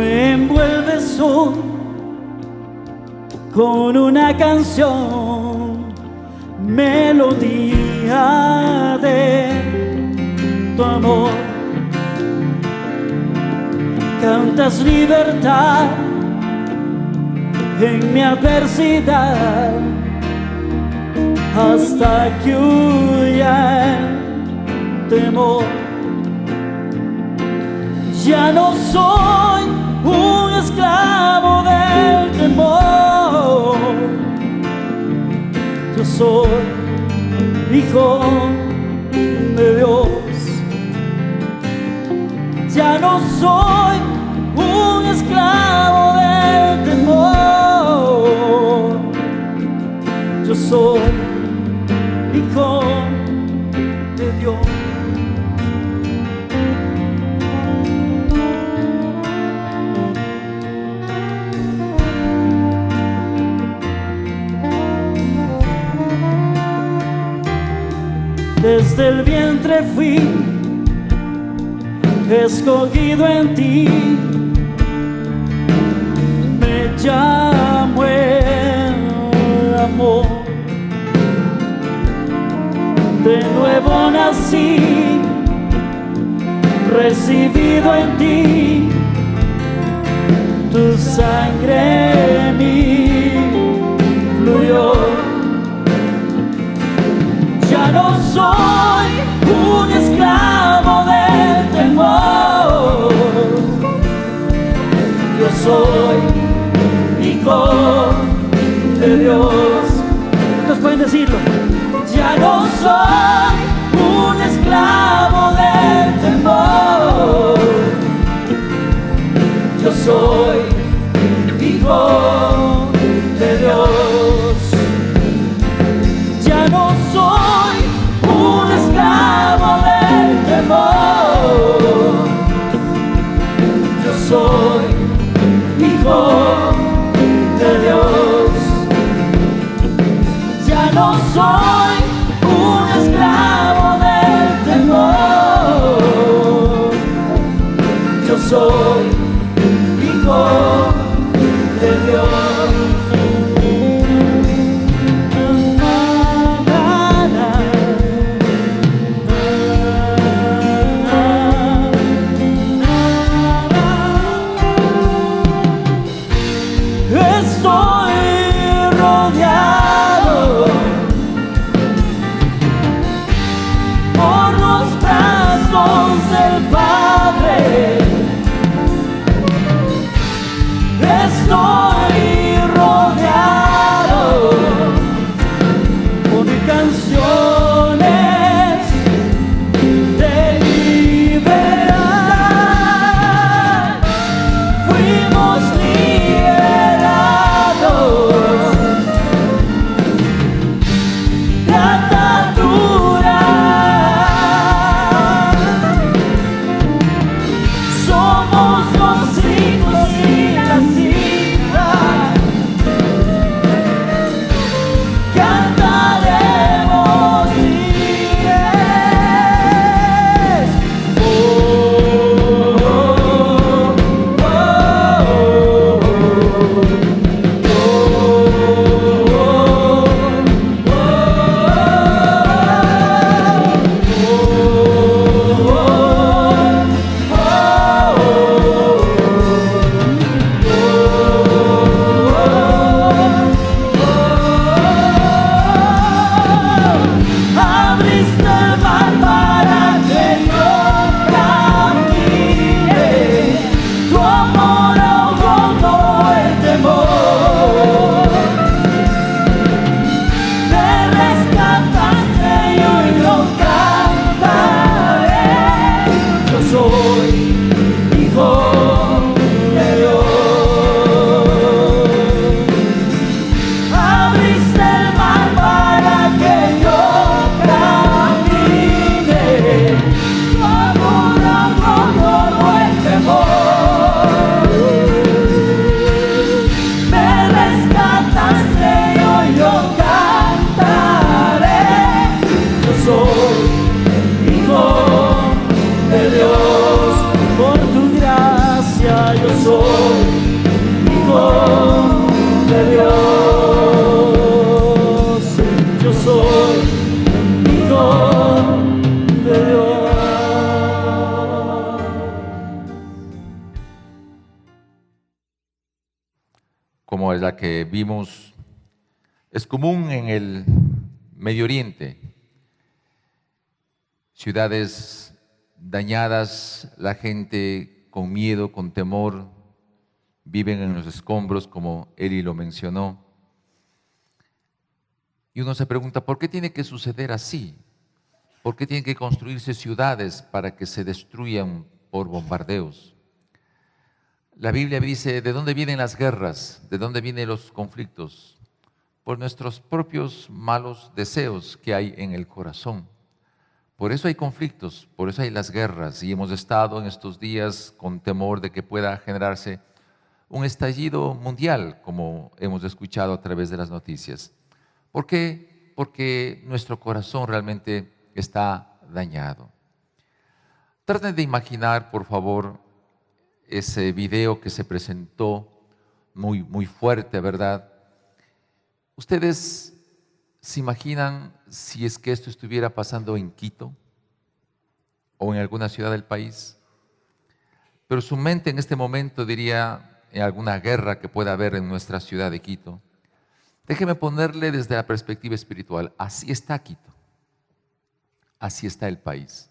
Me envuelves hoy con una canción, melodía de tu amor. Cantas libertad en mi adversidad hasta que huya el temor. Ya no soy un esclavo del temor, yo soy hijo de Dios. Ya no soy un esclavo del temor, yo soy hijo de Dios. Desde el vientre fui escogido en ti, me llamo el amor. De nuevo nací, recibido en ti, tu sangre en mí fluyó. Ya no soy un esclavo del temor, yo soy hijo de Dios. Entonces pueden decirlo. Ya no soy un esclavo del temor, yo soy hijo de Dios. Ya no soy un esclavo del temor, yo soy hijo de Dios. Ya no soy un esclavo del temor, yo soy hijo de Dios. yo soy hijo de Dios. Yo soy hijo de Dios. Como es la que vimos, es común en el Medio Oriente. Ciudades dañadas, la gente con miedo, con temor, viven en los escombros, como Eli lo mencionó. Y uno se pregunta, ¿por qué tiene que suceder así? ¿Por qué tienen que construirse ciudades para que se destruyan por bombardeos? La Biblia dice, ¿de dónde vienen las guerras? ¿De dónde vienen los conflictos? Por nuestros propios malos deseos que hay en el corazón. Por eso hay conflictos, por eso hay las guerras, y hemos estado en estos días con temor de que pueda generarse un estallido mundial, como hemos escuchado a través de las noticias. ¿Por qué? Porque nuestro corazón realmente está dañado. Traten de imaginar, por favor, ese video que se presentó muy fuerte, ¿verdad? ¿Ustedes se imaginan si es que esto estuviera pasando en Quito o en alguna ciudad del país? Pero su mente en este momento diría en alguna guerra que pueda haber en nuestra ciudad de Quito. Déjeme ponerle desde la perspectiva espiritual. Así está Quito. Así está el país.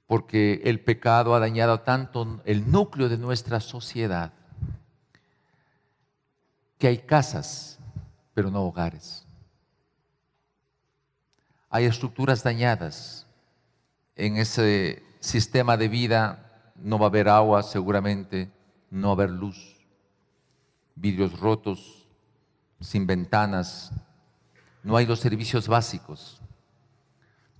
Porque el pecado ha dañado tanto el núcleo de nuestra sociedad que hay casas, pero no hogares. Hay estructuras dañadas. En ese sistema de vida no va a haber agua seguramente, no va a haber luz, vidrios rotos, sin ventanas, no hay los servicios básicos.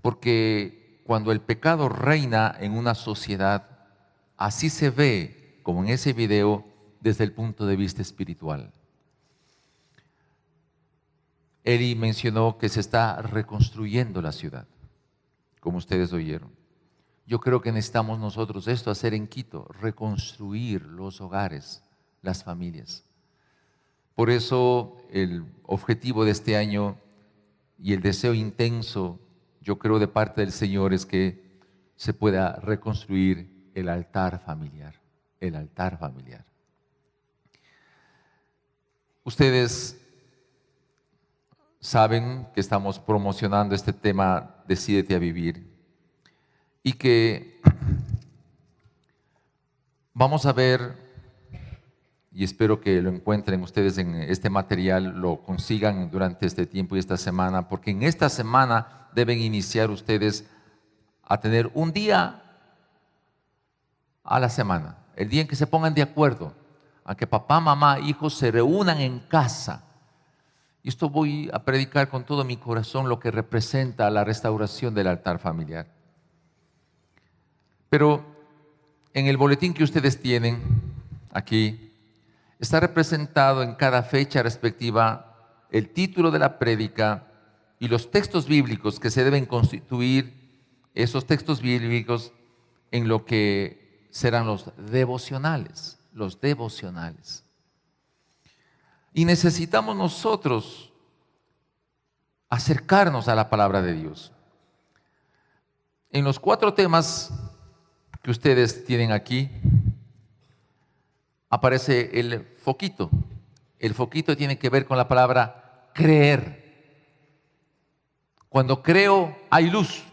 Porque cuando el pecado reina en una sociedad, así se ve, como en ese video, desde el punto de vista espiritual. Eli mencionó que se está reconstruyendo la ciudad, como ustedes oyeron. Yo creo que necesitamos nosotros esto hacer en Quito, reconstruir los hogares, las familias. Por eso el objetivo de este año y el deseo intenso, yo creo de parte del Señor, es que se pueda reconstruir el altar familiar, el altar familiar. Ustedes saben que estamos promocionando este tema Decídete a Vivir y que vamos a ver, y espero que lo encuentren ustedes en este material, lo consigan durante este tiempo y esta semana, porque en esta semana deben iniciar ustedes a tener un día a la semana, el día en que se pongan de acuerdo, a que papá, mamá, hijos se reúnan en casa. Y esto voy a predicar con todo mi corazón lo que representa la restauración del altar familiar. Pero en el boletín que ustedes tienen aquí, está representado en cada fecha respectiva el título de la prédica y los textos bíblicos que se deben constituir, esos textos bíblicos, en lo que serán los devocionales, los devocionales. Y necesitamos nosotros acercarnos a la palabra de Dios. En los 4 temas que ustedes tienen aquí, aparece el foquito. El foquito tiene que ver con la palabra creer. Cuando creo, hay luz.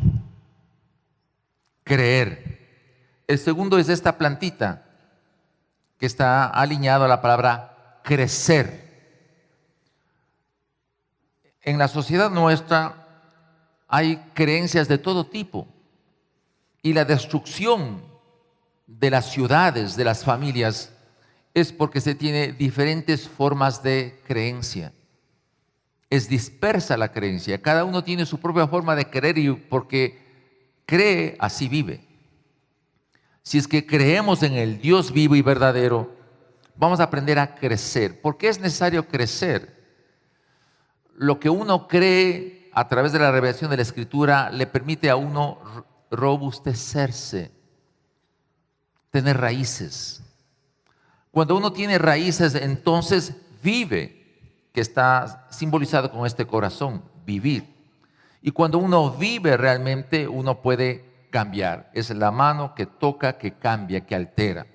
Creer. El segundo es esta plantita que está alineado a la palabra crecer. En la sociedad nuestra hay creencias de todo tipo y la destrucción de las ciudades, de las familias, es porque se tiene diferentes formas de creencia. Es dispersa la creencia, cada uno tiene su propia forma de creer y porque cree, así vive. Si es que creemos en el Dios vivo y verdadero, vamos a aprender a crecer. ¿Por qué es necesario crecer? Lo que uno cree a través de la revelación de la Escritura le permite a uno robustecerse, tener raíces. Cuando uno tiene raíces, entonces vive, que está simbolizado con este corazón, vivir. Y cuando uno vive realmente, uno puede cambiar. Es la mano que toca, que cambia, que altera.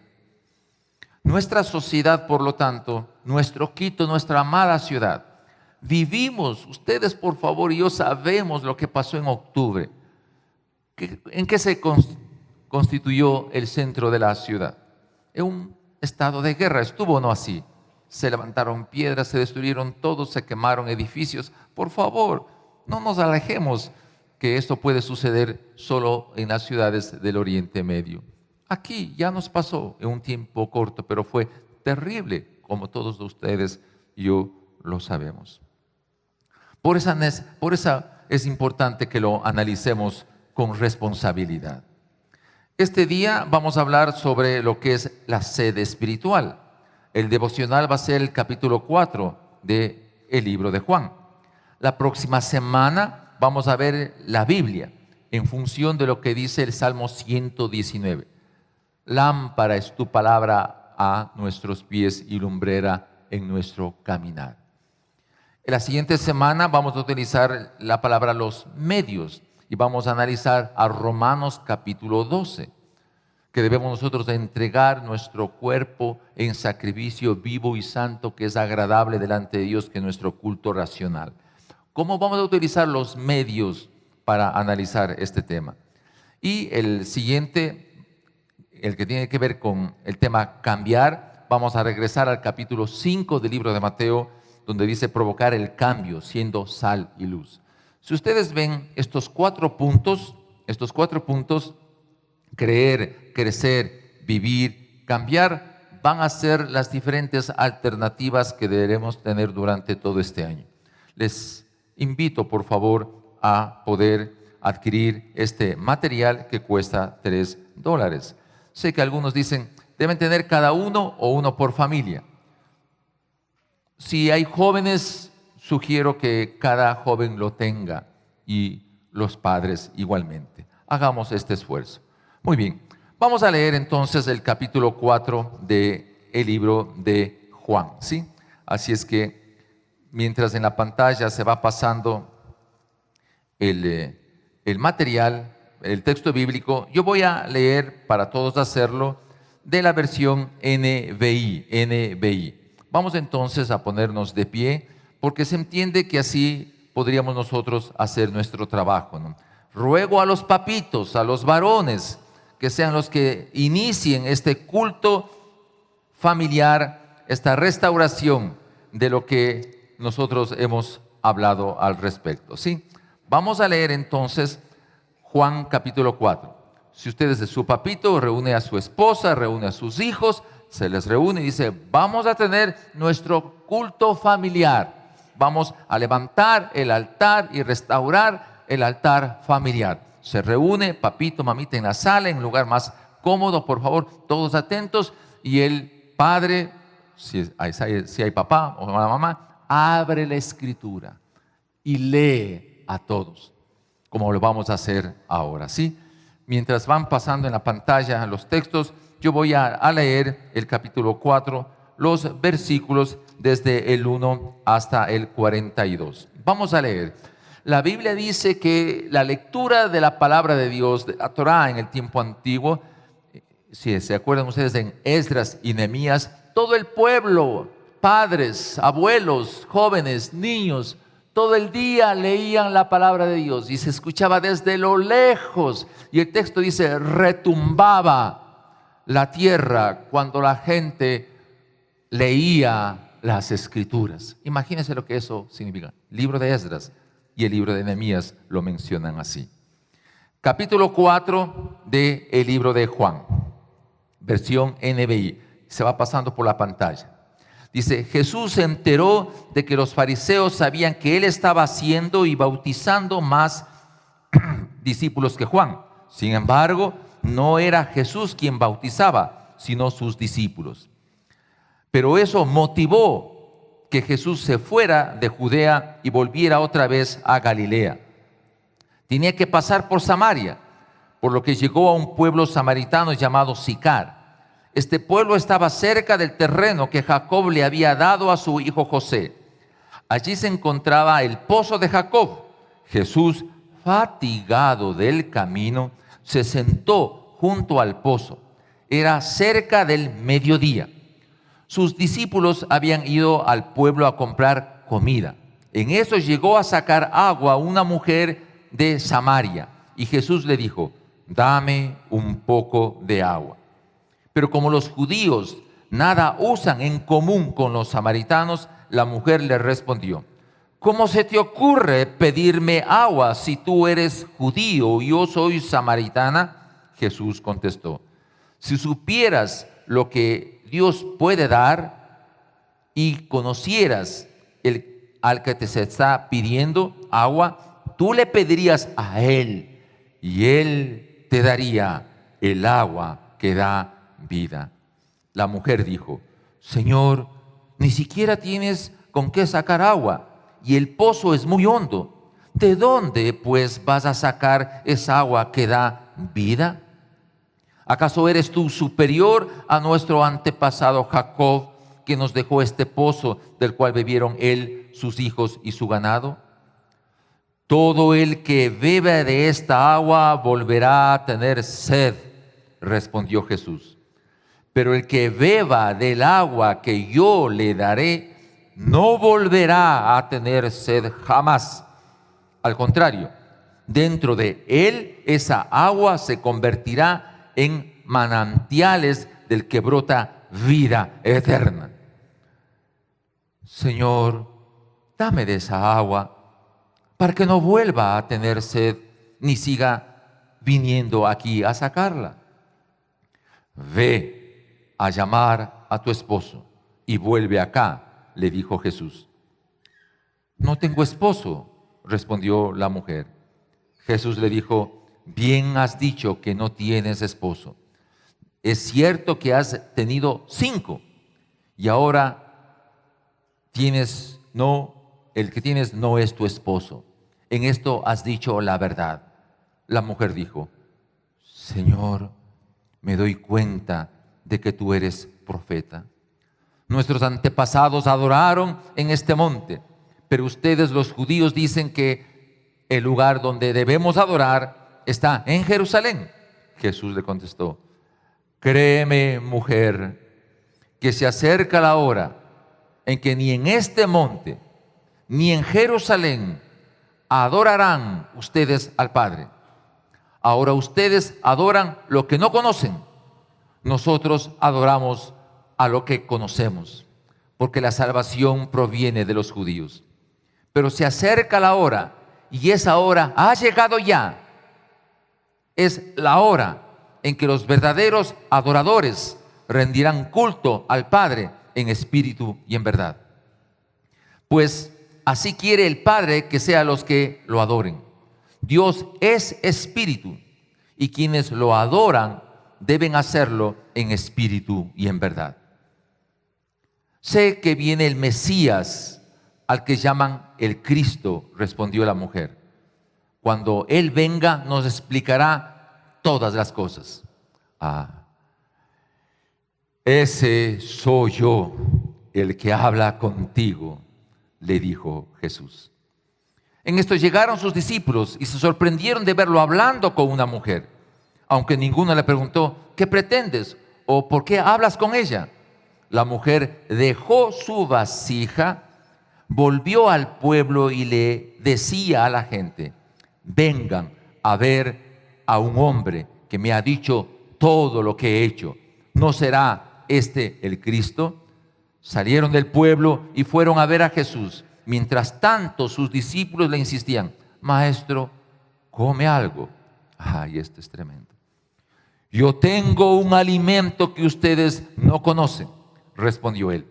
Nuestra sociedad, por lo tanto, nuestro Quito, nuestra amada ciudad, vivimos, ustedes por favor y yo sabemos lo que pasó en octubre. ¿En qué se constituyó el centro de la ciudad? En un estado de guerra. ¿Estuvo o no así? Se levantaron piedras, se destruyeron todos, se quemaron edificios. Por favor, no nos alejemos que esto puede suceder solo en las ciudades del Oriente Medio. Aquí ya nos pasó en un tiempo corto, pero fue terrible, como todos ustedes y yo lo sabemos. Por esa es importante que lo analicemos con responsabilidad. Este día vamos a hablar sobre lo que es la sed espiritual. El devocional va a ser el capítulo 4 del libro de Juan. La próxima semana vamos a ver la Biblia en función de lo que dice el Salmo 119. Lámpara es tu palabra a nuestros pies y lumbrera en nuestro caminar. En la siguiente semana vamos a utilizar la palabra los medios y vamos a analizar a Romanos capítulo 12, que debemos nosotros entregar nuestro cuerpo en sacrificio vivo y santo que es agradable delante de Dios, que es nuestro culto racional. ¿Cómo vamos a utilizar los medios para analizar este tema? Y el siguiente, el que tiene que ver con el tema cambiar, vamos a regresar al capítulo 5 del libro de Mateo, donde dice provocar el cambio, siendo sal y luz. Si ustedes ven estos cuatro puntos, creer, crecer, vivir, cambiar, van a ser las diferentes alternativas que deberemos tener durante todo este año. Les invito, por favor, a poder adquirir este material que cuesta $3. Sé que algunos dicen, deben tener cada uno o uno por familia. Si hay jóvenes, sugiero que cada joven lo tenga y los padres igualmente. Hagamos este esfuerzo. Muy bien, vamos a leer entonces el capítulo 4 del libro de Juan, ¿sí? Así es que mientras en la pantalla se va pasando el material, el texto bíblico, yo voy a leer, para todos hacerlo, de la versión NBI. Vamos entonces a ponernos de pie, porque se entiende que así podríamos nosotros hacer nuestro trabajo, ¿no? Ruego a los papitos, a los varones, que sean los que inicien este culto familiar, esta restauración de lo que nosotros hemos hablado al respecto, ¿sí? Vamos a leer entonces Juan capítulo 4. Si usted es de su papito, reúne a su esposa, reúne a sus hijos, se les reúne y dice, vamos a tener nuestro culto familiar. Vamos a levantar el altar y restaurar el altar familiar. Se reúne papito, mamita en la sala, en un lugar más cómodo, por favor, todos atentos. Y el padre, si hay papá o mamá, abre la escritura y lee a todos, como lo vamos a hacer ahora, ¿sí? Mientras van pasando en la pantalla los textos, yo voy a leer el capítulo 4, los versículos desde el 1 hasta el 42. Vamos a leer. La Biblia dice que la lectura de la palabra de Dios, de la Torá en el tiempo antiguo, si se acuerdan ustedes en Esdras y Nehemías, todo el pueblo, padres, abuelos, jóvenes, niños, todo el día leían la palabra de Dios y se escuchaba desde lo lejos. Y el texto dice, retumbaba la tierra cuando la gente leía las escrituras. Imagínense lo que eso significa. El libro de Esdras y el libro de Nehemías lo mencionan así. Capítulo 4 del libro de Juan, versión NBI. Se va pasando por la pantalla. Dice, Jesús se enteró de que los fariseos sabían que él estaba haciendo y bautizando más discípulos que Juan. Sin embargo, no era Jesús quien bautizaba, sino sus discípulos. Pero eso motivó que Jesús se fuera de Judea y volviera otra vez a Galilea. Tenía que pasar por Samaria, por lo que llegó a un pueblo samaritano llamado Sicar. Este pueblo estaba cerca del terreno que Jacob le había dado a su hijo José. Allí se encontraba el pozo de Jacob. Jesús, fatigado del camino, se sentó junto al pozo. Era cerca del mediodía. Sus discípulos habían ido al pueblo a comprar comida. En eso llegó a sacar agua una mujer de Samaria. Y Jesús le dijo: dame un poco de agua. Pero como los judíos nada usan en común con los samaritanos, la mujer le respondió: ¿cómo se te ocurre pedirme agua si tú eres judío y yo soy samaritana? Jesús contestó: si supieras lo que Dios puede dar y conocieras al que te se está pidiendo agua, tú le pedirías a Él y Él te daría el agua que da vida. La mujer dijo: Señor, ni siquiera tienes con qué sacar agua y el pozo es muy hondo. ¿De dónde pues vas a sacar esa agua que da vida? ¿Acaso eres tú superior a nuestro antepasado Jacob, que nos dejó este pozo del cual bebieron él, sus hijos y su ganado? Todo el que bebe de esta agua volverá a tener sed, respondió Jesús. Pero el que beba del agua que yo le daré, no volverá a tener sed jamás. Al contrario, dentro de él esa agua se convertirá en manantiales del que brota vida eterna. Señor, dame de esa agua para que no vuelva a tener sed ni siga viniendo aquí a sacarla. Ve a llamar a tu esposo y vuelve acá, le dijo Jesús. No tengo esposo, respondió la mujer. Jesús le dijo: bien has dicho que no tienes esposo. Es cierto que has tenido 5 y ahora el que tienes no es tu esposo. En esto has dicho la verdad. La mujer dijo: Señor, me doy cuenta de que tú eres profeta. Nuestros antepasados adoraron en este monte, pero ustedes los judíos dicen que el lugar donde debemos adorar está en Jerusalén. Jesús le contestó: créeme, mujer, que se acerca la hora en que ni en este monte ni en Jerusalén adorarán ustedes al Padre. Ahora ustedes adoran lo que no conocen. Nosotros adoramos a lo que conocemos, porque la salvación proviene de los judíos. Pero se acerca la hora, y esa hora ha llegado ya. Es la hora en que los verdaderos adoradores rendirán culto al Padre en espíritu y en verdad. Pues así quiere el Padre que sean los que lo adoren. Dios es espíritu, y quienes lo adoran deben hacerlo en espíritu y en verdad. Sé que viene el Mesías, al que llaman el Cristo, respondió la mujer. Cuando Él venga, nos explicará todas las cosas. Ese soy yo, el que habla contigo, le dijo Jesús. En esto llegaron sus discípulos y se sorprendieron de verlo hablando con una mujer, aunque ninguno le preguntó: ¿qué pretendes? ¿O por qué hablas con ella? La mujer dejó su vasija, volvió al pueblo y le decía a la gente: vengan a ver a un hombre que me ha dicho todo lo que he hecho. ¿No será este el Cristo? Salieron del pueblo y fueron a ver a Jesús. Mientras tanto, sus discípulos le insistían: Maestro, come algo. Ay, esto es tremendo. Yo tengo un alimento que ustedes no conocen, respondió él.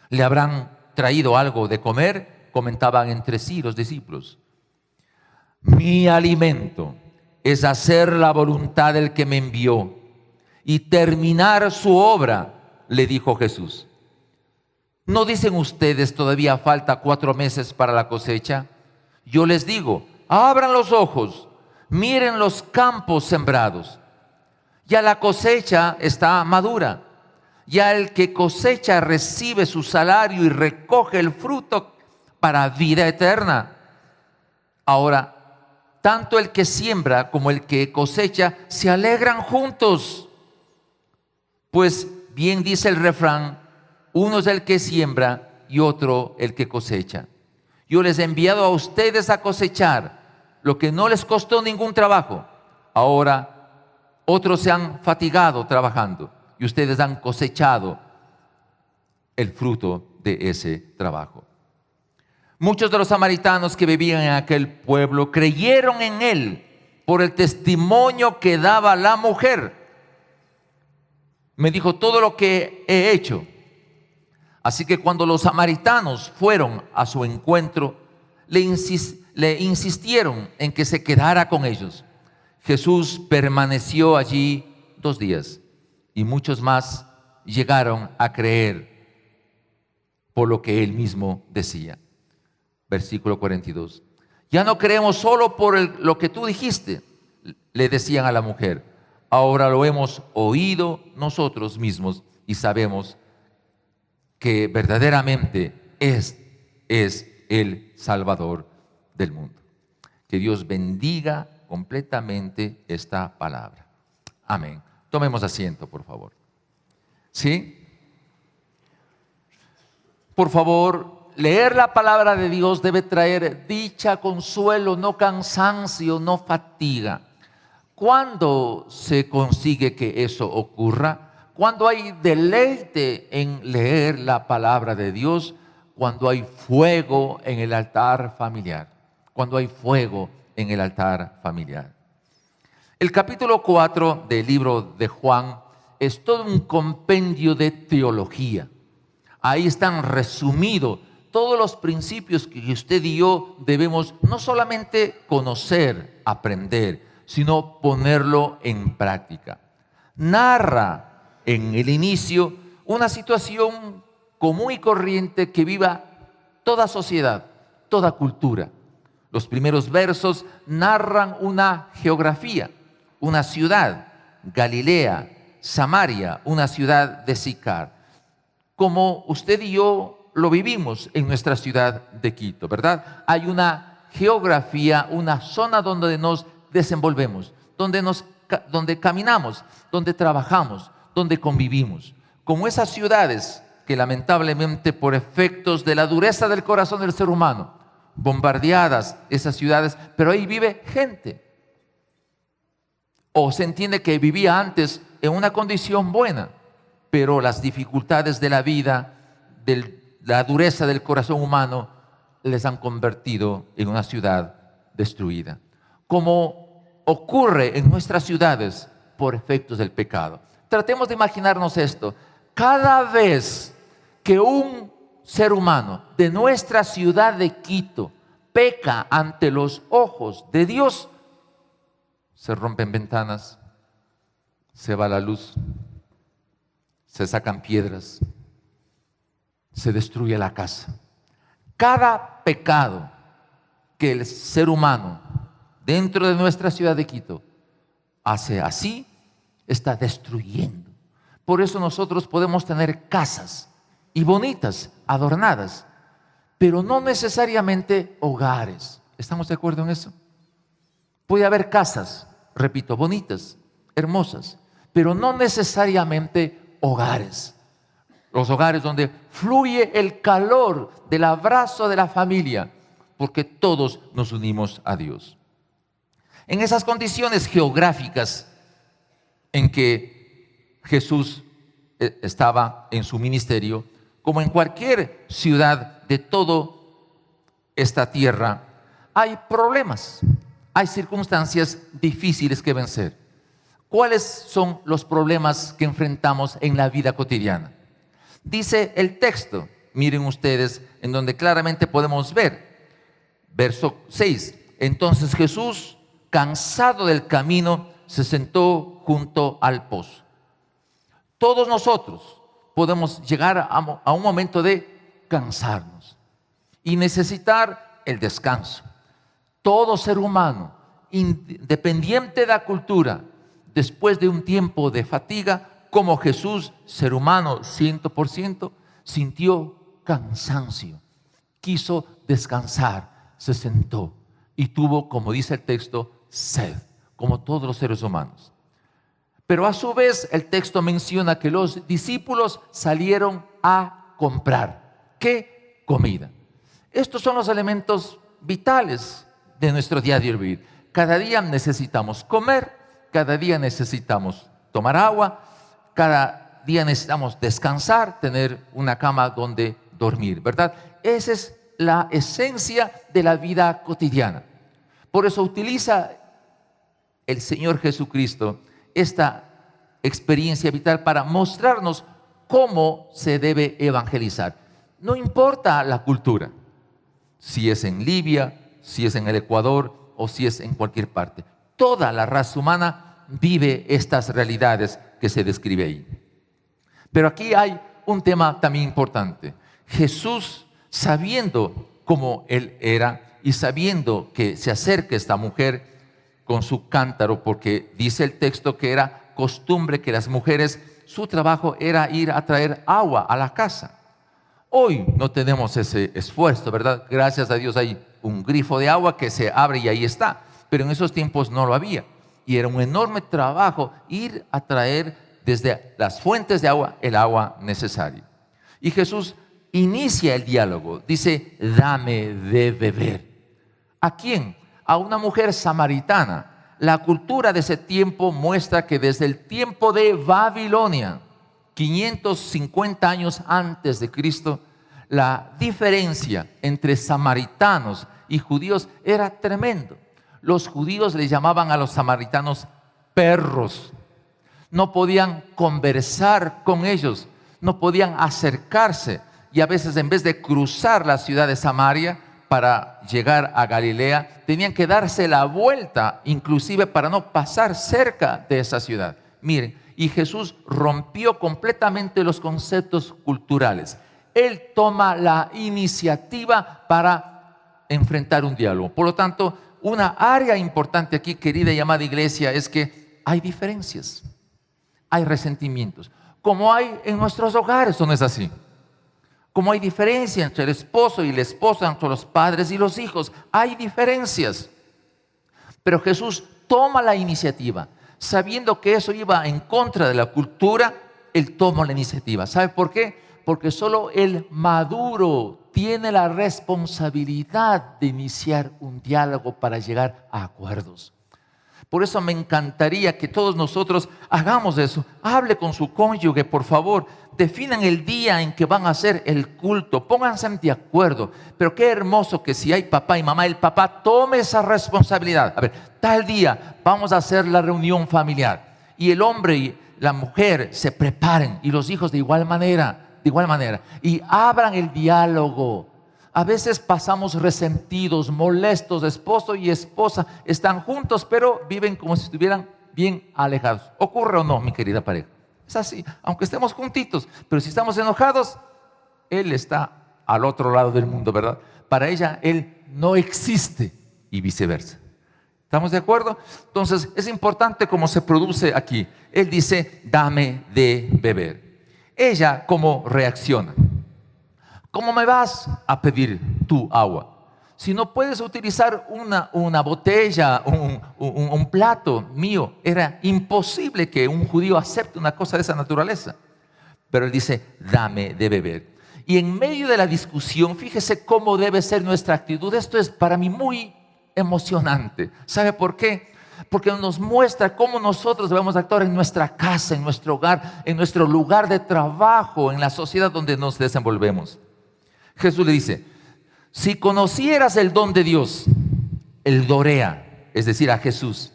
¿Le habrán traído algo de comer? Comentaban entre sí los discípulos. Mi alimento es hacer la voluntad del que me envió y terminar su obra, le dijo Jesús. ¿No dicen ustedes todavía falta 4 meses para la cosecha? Yo les digo, abran los ojos, miren los campos sembrados. Ya la cosecha está madura. Ya el que cosecha recibe su salario y recoge el fruto para vida eterna. Ahora, tanto el que siembra como el que cosecha se alegran juntos. Pues bien dice el refrán, uno es el que siembra y otro el que cosecha. Yo les he enviado a ustedes a cosechar lo que no les costó ningún trabajo. Ahora otros se han fatigado trabajando y ustedes han cosechado el fruto de ese trabajo. Muchos de los samaritanos que vivían en aquel pueblo creyeron en él por el testimonio que daba la mujer. Me dijo todo lo que he hecho. Así que cuando los samaritanos fueron a su encuentro, le insistieron en que se quedara con ellos. Jesús permaneció allí 2 días y muchos más llegaron a creer por lo que él mismo decía. Versículo 42. Ya no creemos solo por lo que tú dijiste, le decían a la mujer. Ahora lo hemos oído nosotros mismos y sabemos que verdaderamente es el Salvador del mundo. Que Dios bendiga completamente esta palabra. Amén. Tomemos asiento, por favor. ¿Sí? Por favor, leer la palabra de Dios debe traer dicha, consuelo, no cansancio, no fatiga. ¿Cuándo se consigue que eso ocurra? Cuando hay deleite en leer la palabra de Dios, cuando hay fuego en el altar familiar. Cuando hay fuego en el altar familiar. El capítulo 4 del libro de Juan es todo un compendio de teología. Ahí están resumidos todos los principios que usted y yo debemos no solamente conocer, aprender, sino ponerlo en práctica. Narra en el inicio una situación común y corriente que viva toda sociedad, toda cultura. Los primeros versos narran una geografía, una ciudad, Galilea, Samaria, una ciudad de Sicar, como usted y yo lo vivimos en nuestra ciudad de Quito, ¿verdad? Hay una geografía, una zona donde nos desenvolvemos, donde caminamos, donde trabajamos, donde convivimos. Como esas ciudades que lamentablemente por efectos de la dureza del corazón del ser humano, bombardeadas esas ciudades, pero ahí vive gente. O se entiende que vivía antes en una condición buena, pero las dificultades de la vida, la dureza del corazón humano, les han convertido en una ciudad destruida. Como ocurre en nuestras ciudades por efectos del pecado. Tratemos de imaginarnos esto. Cada vez que un ser humano de nuestra ciudad de Quito peca ante los ojos de Dios, se rompen ventanas, se va la luz, se sacan piedras, se destruye la casa. Cada pecado que el ser humano dentro de nuestra ciudad de Quito hace así, está destruyendo. Por eso nosotros podemos tener casas y bonitas, adornadas, pero no necesariamente hogares. ¿Estamos de acuerdo en eso? Puede haber casas, repito, bonitas, hermosas, pero no necesariamente hogares. Los hogares donde fluye el calor del abrazo de la familia, porque todos nos unimos a Dios. En esas condiciones geográficas en que Jesús estaba en su ministerio, como en cualquier ciudad de toda esta tierra, hay problemas, hay circunstancias difíciles que vencer. ¿Cuáles son los problemas que enfrentamos en la vida cotidiana? Dice el texto, miren ustedes, en donde claramente podemos ver, verso 6, entonces Jesús, cansado del camino, se sentó junto al pozo. Todos nosotros podemos llegar a un momento de cansarnos y necesitar el descanso. Todo ser humano, independiente de la cultura, después de un tiempo de fatiga, como Jesús, ser humano 100%, sintió cansancio. Quiso descansar, se sentó y tuvo, como dice el texto, sed, como todos los seres humanos. Pero a su vez el texto menciona que los discípulos salieron a comprar. ¿Qué? Comida. Estos son los elementos vitales de nuestro diario vivir. Cada día necesitamos comer, cada día necesitamos tomar agua, cada día necesitamos descansar, tener una cama donde dormir, ¿verdad? Esa es la esencia de la vida cotidiana. Por eso utiliza el Señor Jesucristo esta experiencia vital para mostrarnos cómo se debe evangelizar. No importa la cultura, si es en Libia, si es en el Ecuador o si es en cualquier parte. Toda la raza humana vive estas realidades que se describe ahí. Pero aquí hay un tema también importante. Jesús, sabiendo cómo Él era y sabiendo que se acerca esta mujer con su cántaro, porque dice el texto que era costumbre que las mujeres, su trabajo era ir a traer agua a la casa. Hoy no tenemos ese esfuerzo, ¿verdad? Gracias a Dios hay un grifo de agua que se abre y ahí está. Pero en esos tiempos no lo había. Y era un enorme trabajo ir a traer desde las fuentes de agua el agua necesaria. Y Jesús inicia el diálogo. Dice, dame de beber. ¿A quién? A una mujer samaritana. La cultura de ese tiempo muestra que desde el tiempo de Babilonia, 550 años antes de Cristo, la diferencia entre samaritanos y judíos era tremendo. Los judíos le llamaban a los samaritanos perros. No podían conversar con ellos, no podían acercarse. Y a veces, en vez de cruzar la ciudad de Samaria para llegar a Galilea, tenían que darse la vuelta, inclusive para no pasar cerca de esa ciudad. Miren, y Jesús rompió completamente los conceptos culturales. Él toma la iniciativa para enfrentar un diálogo. Por lo tanto, una área importante aquí, querida y amada iglesia, es que hay diferencias, hay resentimientos, como hay en nuestros hogares, ¿o no es así? Como hay diferencia entre el esposo y la esposa, entre los padres y los hijos, hay diferencias. Pero Jesús toma la iniciativa, sabiendo que eso iba en contra de la cultura, Él toma la iniciativa. ¿Sabe por qué? Porque solo el maduro tiene la responsabilidad de iniciar un diálogo para llegar a acuerdos. Por eso me encantaría que todos nosotros hagamos eso. Hable con su cónyuge, por favor. Definan el día en que van a hacer el culto. Pónganse de acuerdo. Pero qué hermoso que si hay papá y mamá, el papá tome esa responsabilidad. A ver, tal día vamos a hacer la reunión familiar. Y el hombre y la mujer se preparen. Y los hijos de igual manera. Y abran el diálogo. A veces pasamos resentidos, molestos, esposo y esposa están juntos, pero viven como si estuvieran bien alejados. ¿Ocurre o no, mi querida pareja? Es así, aunque estemos juntitos, pero si estamos enojados, él está al otro lado del mundo, ¿verdad? Para ella, él no existe y viceversa. ¿Estamos de acuerdo? Entonces, es importante cómo se produce aquí. Él dice, dame de beber. Ella, ¿cómo reacciona? ¿Cómo me vas a pedir tu agua? Si no puedes utilizar una botella, un plato mío, era imposible que un judío acepte una cosa de esa naturaleza. Pero él dice, dame de beber. Y en medio de la discusión, fíjese cómo debe ser nuestra actitud. Esto es para mí muy emocionante. ¿Sabe por qué? Porque nos muestra cómo nosotros debemos actuar en nuestra casa, en nuestro hogar, en nuestro lugar de trabajo, en la sociedad donde nos desenvolvemos. Jesús le dice, si conocieras el don de Dios, el Dorea, es decir, a Jesús,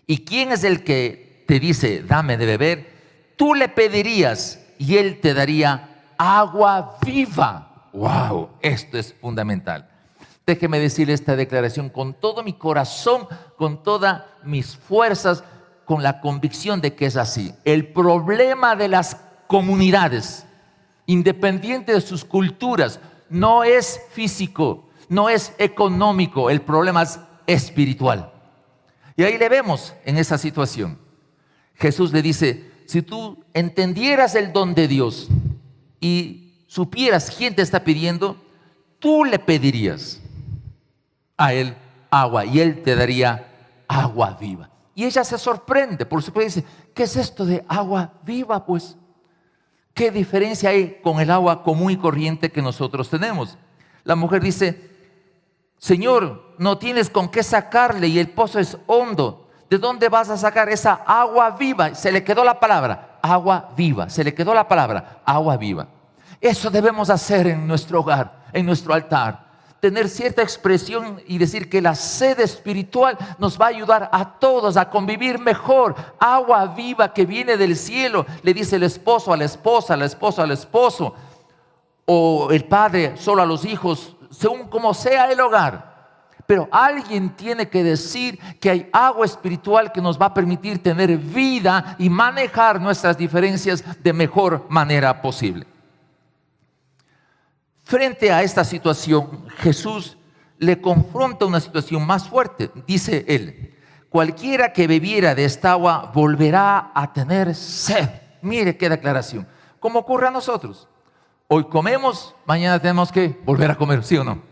¿y quién es el que te dice, dame de beber? Tú le pedirías y Él te daría agua viva. ¡Wow! Esto es fundamental. Déjeme decirle esta declaración con todo mi corazón, con todas mis fuerzas, con la convicción de que es así. El problema de las comunidades, independiente de sus culturas, no es físico, no es económico, el problema es espiritual. Y ahí le vemos en esa situación. Jesús le dice, si tú entendieras el don de Dios y supieras quién te está pidiendo, tú le pedirías a Él agua y Él te daría agua viva. Y ella se sorprende, por supuesto, dice, ¿qué es esto de agua viva? Pues, ¿qué diferencia hay con el agua común y corriente que nosotros tenemos? La mujer dice, Señor, no tienes con qué sacarle y el pozo es hondo. ¿De dónde vas a sacar esa agua viva? Se le quedó la palabra, agua viva. Se le quedó la palabra, agua viva. Eso debemos hacer en nuestro hogar, en nuestro altar. Tener cierta expresión y decir que la sed espiritual nos va a ayudar a todos a convivir mejor. Agua viva que viene del cielo, le dice el esposo a la esposa, la esposa al esposo, o el padre solo a los hijos, según como sea el hogar. Pero alguien tiene que decir que hay agua espiritual que nos va a permitir tener vida y manejar nuestras diferencias de mejor manera posible. Frente a esta situación, Jesús le confronta una situación más fuerte. Dice él, cualquiera que bebiera de esta agua volverá a tener sed. Mire qué declaración. ¿Cómo ocurre a nosotros? Hoy comemos, mañana tenemos que volver a comer, ¿sí o no?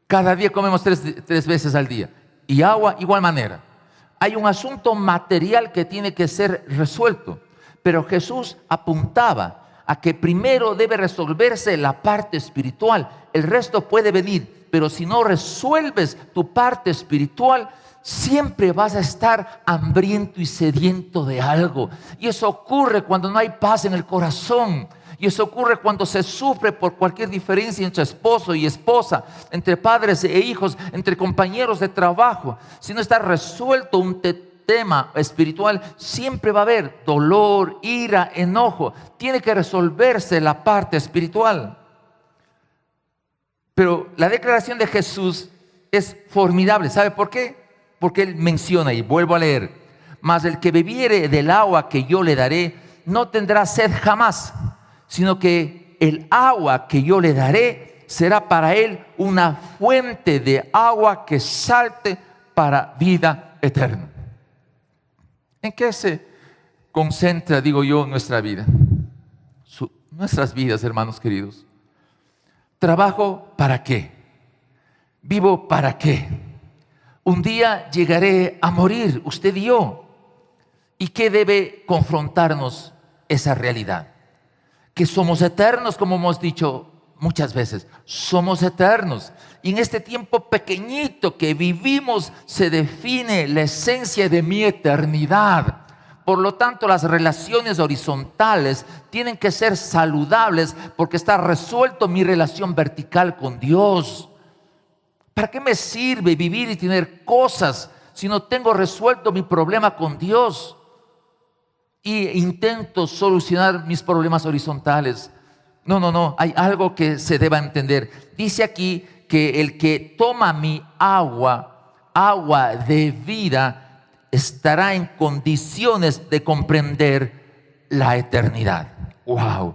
Cada día comemos tres veces al día. Y agua, igual manera. Hay un asunto material que tiene que ser resuelto. Pero Jesús apuntaba a que primero debe resolverse la parte espiritual. El resto puede venir. Pero si no resuelves tu parte espiritual, siempre vas a estar hambriento y sediento de algo. Y eso ocurre cuando no hay paz en el corazón. Y eso ocurre cuando se sufre por cualquier diferencia entre esposo y esposa, entre padres e hijos, entre compañeros de trabajo. Si no está resuelto un tema espiritual, siempre va a haber dolor, ira, enojo. Tiene que resolverse la parte espiritual. Pero la declaración de Jesús es formidable. ¿Sabe por qué? Porque Él menciona, y vuelvo a leer, mas el que bebiere del agua que yo le daré, no tendrá sed jamás, sino que el agua que yo le daré será para él una fuente de agua que salte para vida eterna. ¿En qué se concentra, digo yo, nuestra vida? Nuestras vidas, hermanos queridos. ¿Trabajo para qué? ¿Vivo para qué? Un día llegaré a morir, usted y yo. ¿Y qué debe confrontarnos esa realidad? Que somos eternos, como hemos dicho muchas veces. Somos eternos. Y en este tiempo pequeñito que vivimos se define la esencia de mi eternidad. Por lo tanto, las relaciones horizontales tienen que ser saludables porque está resuelto mi relación vertical con Dios. ¿Para qué me sirve vivir y tener cosas si no tengo resuelto mi problema con Dios? Y intento solucionar mis problemas horizontales. No, hay algo que se deba entender. Dice aquí que el que toma mi agua, agua de vida, estará en condiciones de comprender la eternidad. ¡Wow!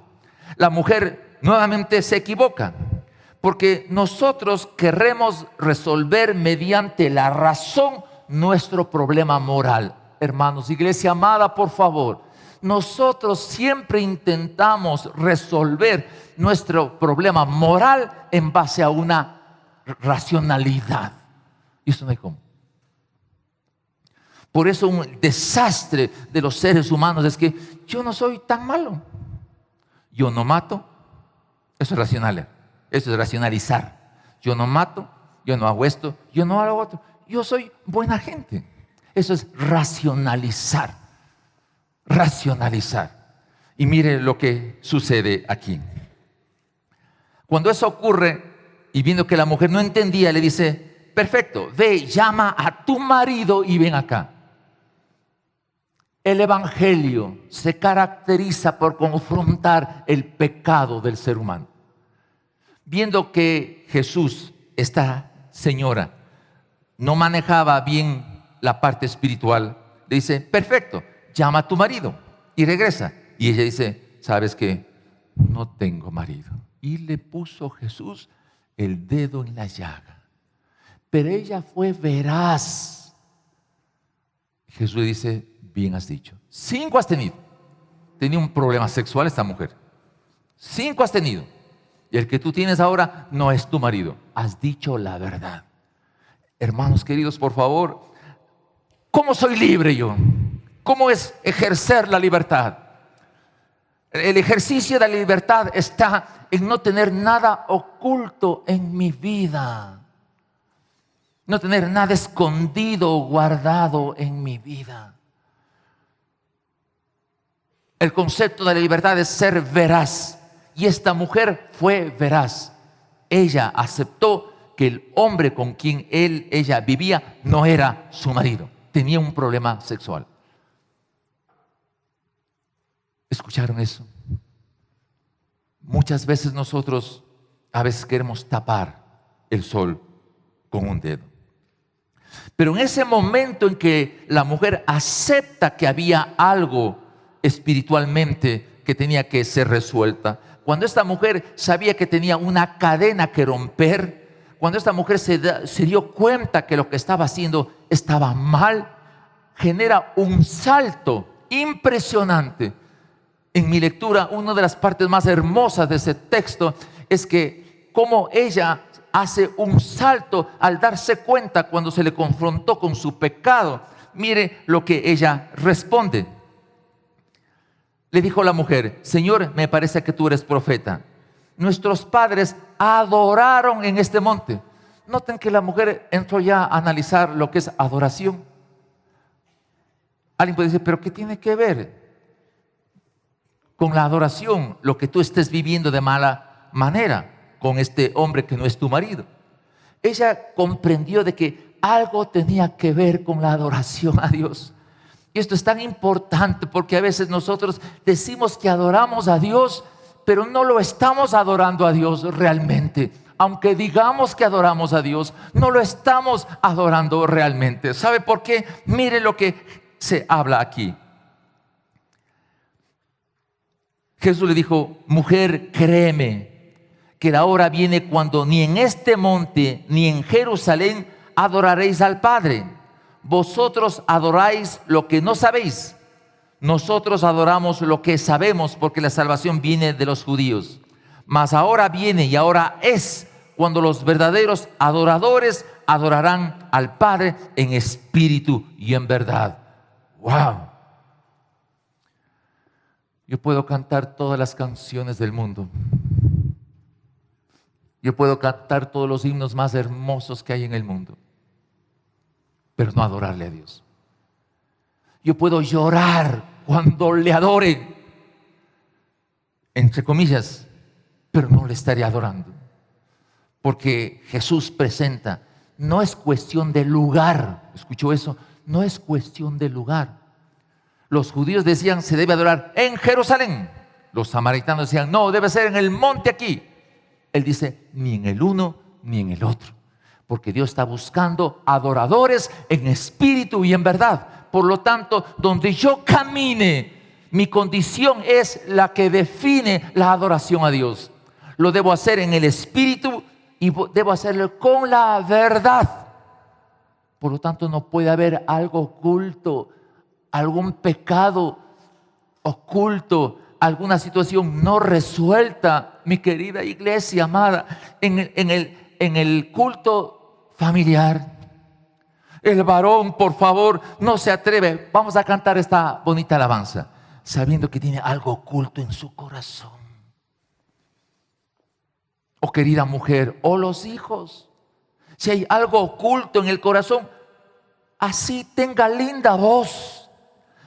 La mujer nuevamente se equivoca, porque nosotros queremos resolver mediante la razón nuestro problema moral. Hermanos, iglesia amada, por favor, nosotros siempre intentamos resolver nuestro problema moral en base a una racionalidad. Y eso no hay cómo. Por eso un desastre de los seres humanos es que yo no soy tan malo. Yo no mato. Eso es racional. Eso es racionalizar. Yo no mato, yo no hago esto, yo no hago otro. Yo soy buena gente. Eso es racionalizar. Racionalizar. Y mire lo que sucede aquí. Cuando eso ocurre, y viendo que la mujer no entendía, le dice, perfecto, ve, llama a tu marido y ven acá. El evangelio se caracteriza por confrontar el pecado del ser humano. Viendo que Jesús, esta señora, no manejaba bien la parte espiritual, le dice, perfecto, llama a tu marido y regresa. Y ella dice, ¿sabes qué? No tengo marido. Y le puso Jesús el dedo en la llaga. Pero ella fue veraz Jesús le dice, bien has dicho. 5 has tenido. Tenía un problema sexual esta mujer. 5 has tenido. Y el que tú tienes ahora no es tu marido. Has dicho la verdad. Hermanos queridos, por favor, ¿cómo soy libre yo? ¿Cómo es ejercer la libertad? El ejercicio de la libertad está en no tener nada oculto en mi vida. No tener nada escondido o guardado en mi vida. El concepto de la libertad es ser veraz. Y esta mujer fue veraz. Ella aceptó que el hombre con quien ella vivía no era su marido. Tenía un problema sexual. ¿Escucharon eso? Muchas veces nosotros a veces queremos tapar el sol con un dedo. Pero en ese momento en que la mujer acepta que había algo espiritualmente que tenía que ser resuelta, cuando esta mujer sabía que tenía una cadena que romper, cuando esta mujer se dio cuenta que lo que estaba haciendo estaba mal, genera un salto impresionante. En mi lectura, una de las partes más hermosas de ese texto es que cómo ella hace un salto al darse cuenta cuando se le confrontó con su pecado. Mire lo que ella responde. Le dijo la mujer, Señor, me parece que tú eres profeta. Nuestros padres adoraron en este monte. Noten que la mujer entró ya a analizar lo que es adoración. Alguien puede decir, pero ¿qué tiene que ver con la adoración lo que tú estés viviendo de mala manera con este hombre que no es tu marido? Ella comprendió de que algo tenía que ver con la adoración a Dios. Y esto es tan importante porque a veces nosotros decimos que adoramos a Dios, pero no lo estamos adorando a Dios realmente. Aunque digamos que adoramos a Dios, no lo estamos adorando realmente. ¿Sabe por qué? Mire lo que se habla aquí. Jesús le dijo, mujer, créeme que la hora viene cuando ni en este monte ni en Jerusalén adoraréis al Padre. Vosotros adoráis lo que no sabéis. Nosotros adoramos lo que sabemos, porque la salvación viene de los judíos. Mas ahora viene y ahora es cuando los verdaderos adoradores adorarán al Padre en espíritu y en verdad. ¡Wow! Yo puedo cantar todas las canciones del mundo. Yo puedo cantar todos los himnos más hermosos que hay en el mundo, pero no adorarle a Dios. Yo puedo llorar cuando le adore, entre comillas, pero no le estaré adorando. Porque Jesús presenta, no es cuestión de lugar. ¿Escuchó eso? No es cuestión de lugar. Los judíos decían, se debe adorar en Jerusalén. Los samaritanos decían, no, debe ser en el monte aquí. Él dice, ni en el uno ni en el otro. Porque Dios está buscando adoradores en espíritu y en verdad. Por lo tanto, donde yo camine, mi condición es la que define la adoración a Dios. Lo debo hacer en el espíritu y debo hacerlo con la verdad. Por lo tanto, no puede haber algo oculto, algún pecado oculto, alguna situación no resuelta. Mi querida iglesia amada, en el culto familiar, el varón, por favor, no se atreve. Vamos a cantar esta bonita alabanza, sabiendo que tiene algo oculto en su corazón. Oh querida mujer, o los hijos, si hay algo oculto en el corazón, así tenga linda voz,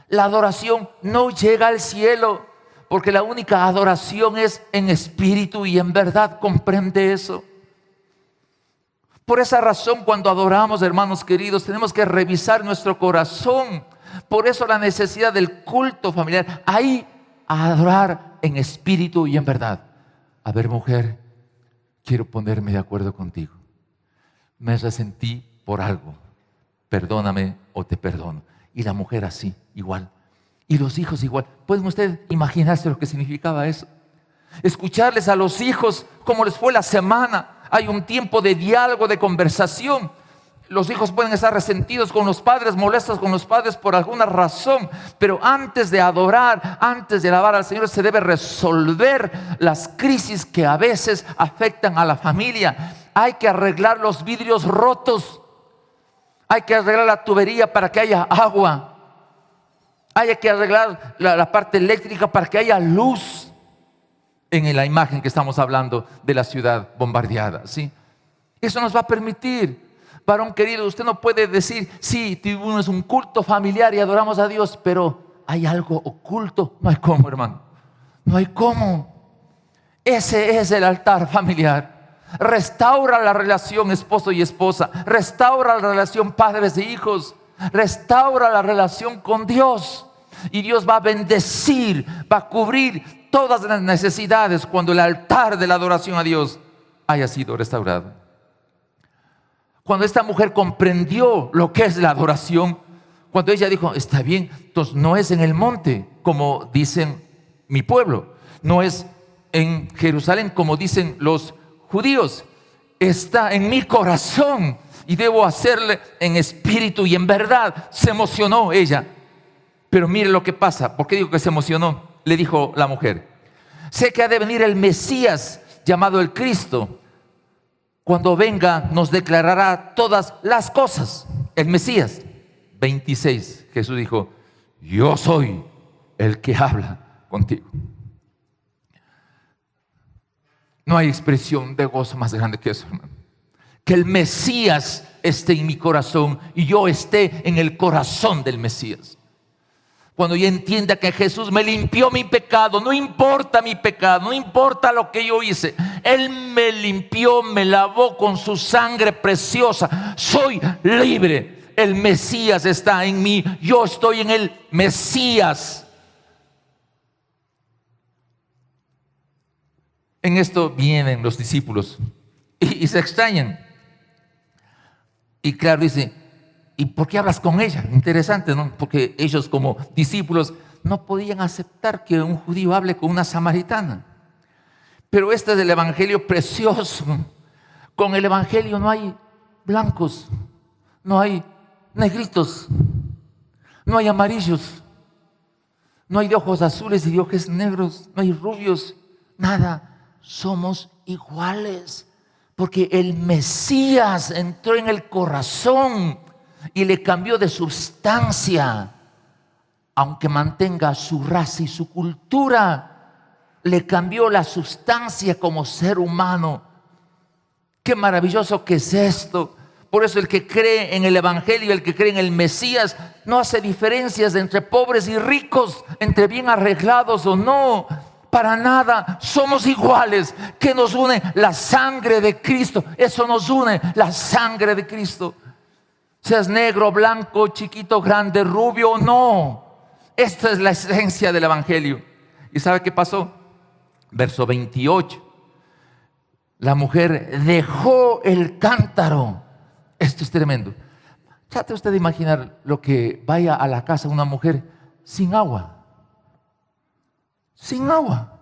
la adoración no llega al cielo, porque la única adoración es en espíritu y en verdad. ¿Comprende eso? Por esa razón, cuando adoramos, hermanos queridos, tenemos que revisar nuestro corazón. Por eso la necesidad del culto familiar, ahí a adorar en espíritu y en verdad. A ver, mujer, quiero ponerme de acuerdo contigo. Me resentí por algo, perdóname o te perdono. Y la mujer así, igual. Y los hijos igual. ¿Pueden ustedes imaginarse lo que significaba eso? Escucharles a los hijos cómo les fue la semana. Hay un tiempo de diálogo, de conversación. los hijos pueden estar resentidos con los padres, molestos con los padres por alguna razón, pero antes de adorar, antes de alabar al Señor, se debe resolver las crisis que a veces afectan a la familia. Hay que arreglar los vidrios rotos, hay que arreglar la tubería para que haya agua, hay que arreglar la parte eléctrica para que haya luz. En la imagen que estamos hablando de la ciudad bombardeada, ¿sí? Eso nos va a permitir. Varón querido, usted no puede decir, sí, tuvimos un culto familiar y adoramos a Dios, pero hay algo oculto. No hay cómo, hermano. No hay cómo. Ese es el altar familiar. Restaura la relación esposo y esposa. Restaura la relación padres e hijos. Restaura la relación con Dios. Y Dios va a bendecir, va a cubrir todas las necesidades cuando el altar de la adoración a Dios haya sido restaurado. Cuando esta mujer comprendió lo que es la adoración, cuando ella dijo, está bien, entonces no es en el monte, como dicen mi pueblo, no es en Jerusalén, como dicen los judíos, está en mi corazón y debo hacerle en espíritu y en verdad. Se emocionó ella. Pero mire lo que pasa. ¿Por qué digo que se emocionó? Le dijo la mujer, sé que ha de venir el Mesías llamado el Cristo. Cuando venga nos declarará todas las cosas. El Mesías. 26, Jesús dijo, yo soy el que habla contigo. No hay expresión de gozo más grande que eso, hermano. Que el Mesías esté en mi corazón y yo esté en el corazón del Mesías. Cuando yo entienda que Jesús me limpió mi pecado, no importa mi pecado, no importa lo que yo hice, Él me limpió, me lavó con su sangre preciosa, soy libre. El Mesías está en mí, yo estoy en el Mesías. En esto vienen los discípulos y se extrañan. Y claro, dice, ¿y por qué hablas con ella? Interesante, ¿no? Porque ellos como discípulos no podían aceptar que un judío hable con una samaritana. Pero este es el evangelio precioso. Con el evangelio no hay blancos, no hay negritos, no hay amarillos, no hay de ojos azules y de ojos negros, no hay rubios, nada. Somos iguales. Porque el Mesías entró en el corazón y le cambió de sustancia, aunque mantenga su raza y su cultura, le cambió la sustancia como ser humano. Qué maravilloso que es esto. Por eso el que cree en el evangelio, el que cree en el Mesías, no hace diferencias entre pobres y ricos, entre bien arreglados o no. Para nada, somos iguales. ¿Qué nos une? La sangre de Cristo. Eso nos une, la sangre de Cristo. Seas negro, blanco, chiquito, grande, rubio, no. Esta es la esencia del evangelio. ¿Y sabe qué pasó? Verso 28. La mujer dejó el cántaro. Esto es tremendo. Trate usted de imaginar lo que vaya a la casa una mujer sin agua. Sin agua.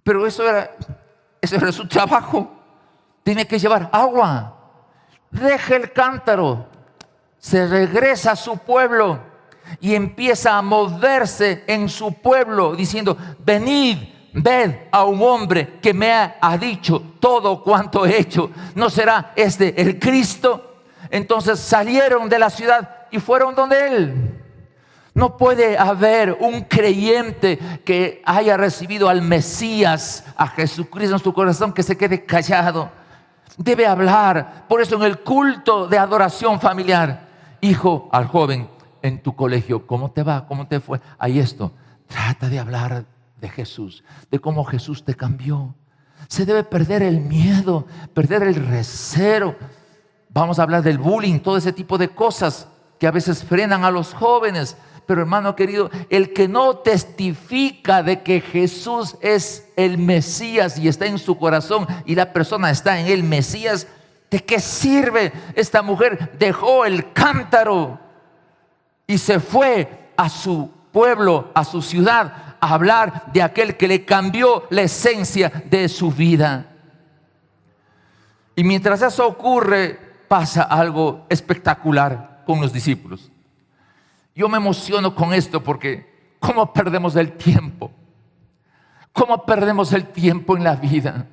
Pero eso era su trabajo. Tiene que llevar agua. Deja el cántaro, se regresa a su pueblo y empieza a moverse en su pueblo diciendo, venid, ved a un hombre que me ha dicho todo cuanto he hecho. ¿No será este el Cristo? Entonces salieron de la ciudad y fueron donde él. No puede haber un creyente que haya recibido al Mesías, a Jesucristo en su corazón, que se quede callado. Debe hablar. Por eso en el culto de adoración familiar, hijo, al joven en tu colegio, ¿cómo te va? ¿Cómo te fue? Ahí esto. Trata de hablar de Jesús, de cómo Jesús te cambió. Se debe perder el miedo, perder el recelo. Vamos a hablar del bullying, todo ese tipo de cosas que a veces frenan a los jóvenes. Pero hermano querido, el que no testifica de que Jesús es el Mesías y está en su corazón y la persona está en el Mesías, ¿de qué sirve? Esta mujer dejó el cántaro y se fue a su pueblo, a su ciudad, a hablar de aquel que le cambió la esencia de su vida. Y mientras eso ocurre, pasa algo espectacular con los discípulos. Yo me emociono con esto porque ¿cómo perdemos el tiempo? ¿Cómo perdemos el tiempo en la vida?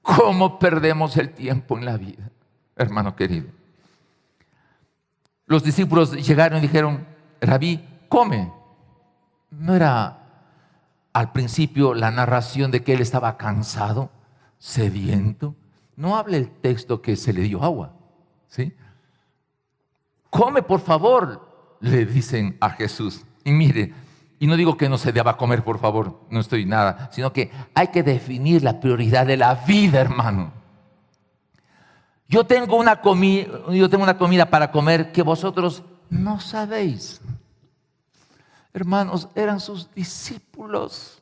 ¿Cómo perdemos el tiempo en la vida, hermano querido? Los discípulos llegaron y dijeron: Rabí, come. ¿No era al principio la narración de que él estaba cansado, sediento? No habla el texto que se le dio agua, ¿sí? Come, por favor, le dicen a Jesús. Y mire, y no digo que no se deba comer, por favor, no estoy nada, sino que hay que definir la prioridad de la vida, hermano. Yo tengo una comida para comer que vosotros no sabéis. Hermanos, eran sus discípulos.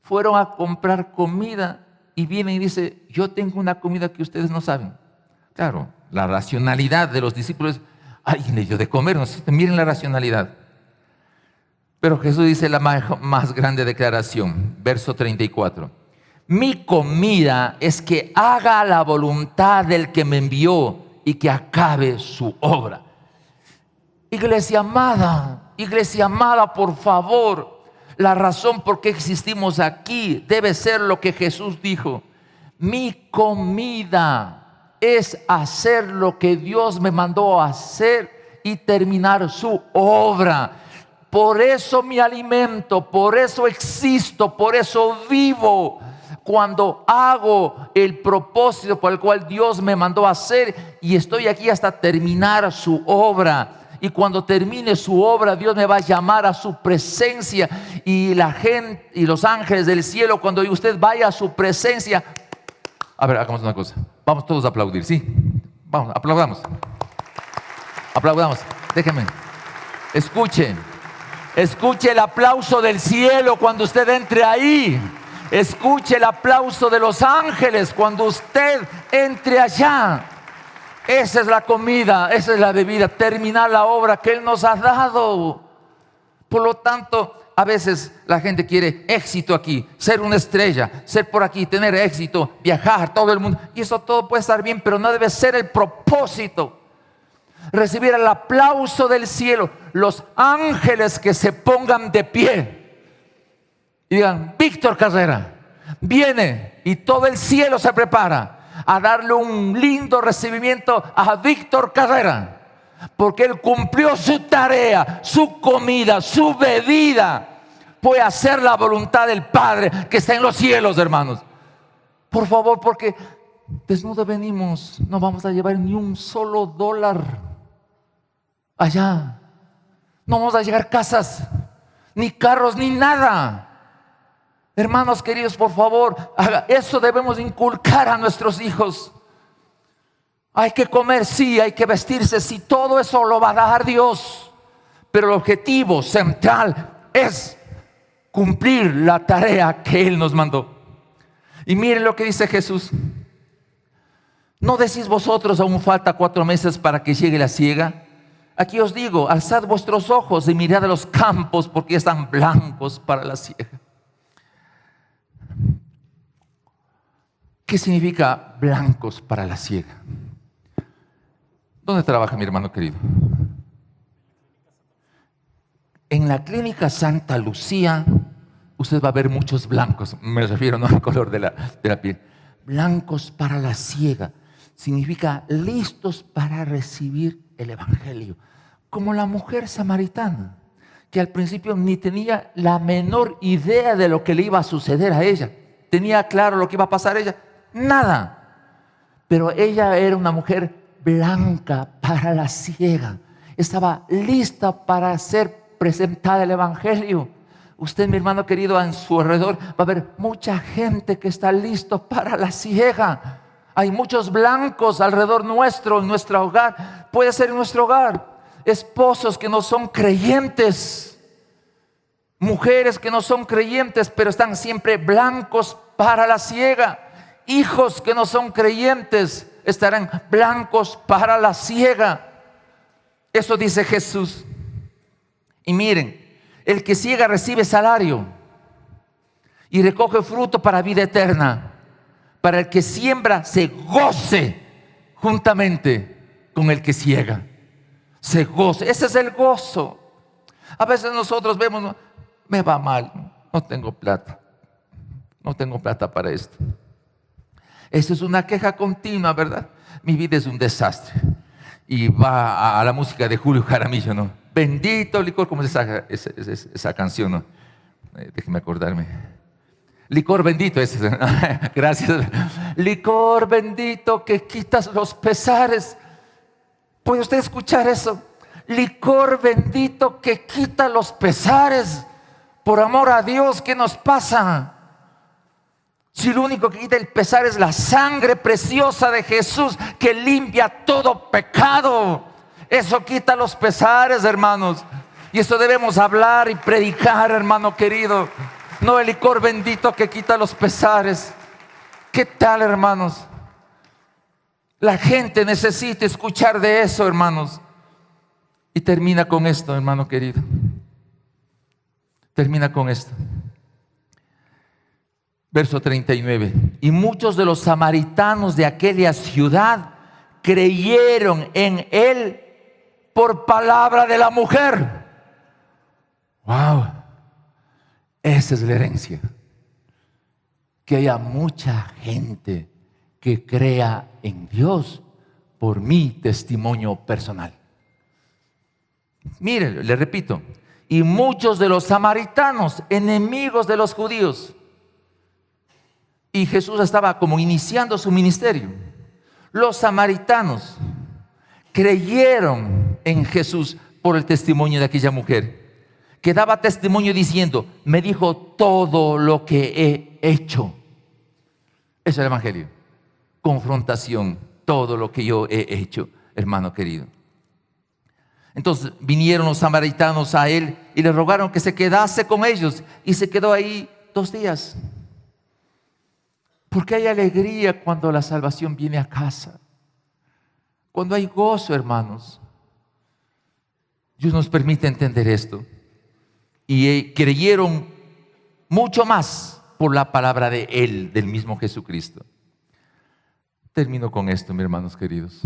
Fueron a comprar comida y vienen y dicen: yo tengo una comida que ustedes no saben. Claro, la racionalidad de los discípulos: alguien le dio de comer, ¿no? Miren la racionalidad. Pero Jesús dice la más grande declaración, verso 34. Mi comida es que haga la voluntad del que me envió y que acabe su obra. Iglesia amada, por favor, la razón por qué existimos aquí debe ser lo que Jesús dijo. Mi comida es hacer lo que Dios me mandó a hacer y terminar su obra. Por eso me alimento, por eso existo, por eso vivo. Cuando hago el propósito por el cual Dios me mandó a hacer y estoy aquí hasta terminar su obra. Y cuando termine su obra, Dios me va a llamar a su presencia. Y la gente y los ángeles del cielo, cuando usted vaya a su presencia. A ver, hagamos una cosa. Vamos todos a aplaudir, ¿sí? Vamos, aplaudamos. Aplaudamos. Déjenme. Escuchen el aplauso del cielo cuando usted entre ahí. Escuche el aplauso de los ángeles cuando usted entre allá. Esa es la comida, esa es la bebida, terminar la obra que Él nos ha dado. Por lo tanto, a veces la gente quiere éxito aquí, ser una estrella, ser por aquí, tener éxito, viajar, todo el mundo. Y eso todo puede estar bien, pero no debe ser el propósito. Recibir el aplauso del cielo, los ángeles que se pongan de pie y digan: Víctor Carrera viene, y todo el cielo se prepara a darle un lindo recibimiento a Víctor Carrera, porque él cumplió su tarea, su comida, su bebida fue hacer la voluntad del Padre que está en los cielos, hermanos. Por favor, porque desnudo venimos, no vamos a llevar ni un solo dólar allá. No vamos a llegar casas, ni carros, ni nada. Hermanos queridos, por favor, eso debemos inculcar a nuestros hijos. Hay que comer, sí, hay que vestirse, sí, todo eso lo va a dar Dios. Pero el objetivo central es cumplir la tarea que Él nos mandó. Y miren lo que dice Jesús. ¿No decís vosotros: aún falta 4 meses para que llegue la siega? Aquí os digo: alzad vuestros ojos y mirad a los campos, porque están blancos para la siega. ¿Qué significa blancos para la siega? ¿Dónde trabaja mi hermano querido? En la clínica Santa Lucía usted va a ver muchos blancos. Me refiero no al color de la piel. Blancos para la siega significa listos para recibir el evangelio. Como la mujer samaritana, que al principio ni tenía la menor idea de lo que le iba a suceder a ella. ¿Tenía claro lo que iba a pasar a ella? Nada. Pero ella era una mujer blanca para la siega. Estaba lista para ser presentada el evangelio. Usted, mi hermano querido, en su alrededor va a ver mucha gente que está listo para la siega. Hay muchos blancos alrededor nuestro, en nuestro hogar. Puede ser en nuestro hogar. Esposos que no son creyentes, mujeres que no son creyentes, pero están siempre blancos para la siega. Hijos que no son creyentes estarán blancos para la siega. Eso dice Jesús. Y miren, el que siega recibe salario y recoge fruto para vida eterna. Para el que siembra se goce juntamente con el que ciega. Se goza. Ese es el gozo. A veces nosotros vemos, ¿no? Me va mal, no tengo plata. No tengo plata para esto. Esa es una queja continua, ¿verdad? Mi vida es un desastre. Y va a la música de Julio Jaramillo, ¿no? Bendito licor, ¿cómo es esa canción, no? Déjeme acordarme. Licor bendito, ese. Gracias. Licor bendito que quitas los pesares. ¿Puede usted escuchar eso? Licor bendito que quita los pesares. Por amor a Dios, ¿qué nos pasa? Si lo único que quita el pesar es la sangre preciosa de Jesús que limpia todo pecado. Eso quita los pesares, hermanos. Y eso debemos hablar y predicar, hermano querido. No el licor bendito que quita los pesares. ¿Qué tal, hermanos? La gente necesita escuchar de eso, hermanos. Y termina con esto, hermano querido. Termina con esto. Verso 39. Y muchos de los samaritanos de aquella ciudad creyeron en él por palabra de la mujer. Wow. Esa es la herencia. Que haya mucha gente que crea en Dios por mi testimonio personal. Mire, le repito. Y muchos de los samaritanos, enemigos de los judíos. Y Jesús estaba como iniciando su ministerio. Los samaritanos creyeron en Jesús por el testimonio de aquella mujer, que daba testimonio diciendo: me dijo todo lo que he hecho. Eso es el evangelio. Confrontación, todo lo que yo he hecho, hermano querido. Entonces vinieron los samaritanos a él y le rogaron que se quedase con ellos, y se quedó ahí 2 días. Porque hay alegría cuando la salvación viene a casa. Cuando hay gozo, hermanos. Dios nos permite entender esto. Y creyeron mucho más por la palabra de Él, del mismo Jesucristo. Termino con esto, mis hermanos queridos.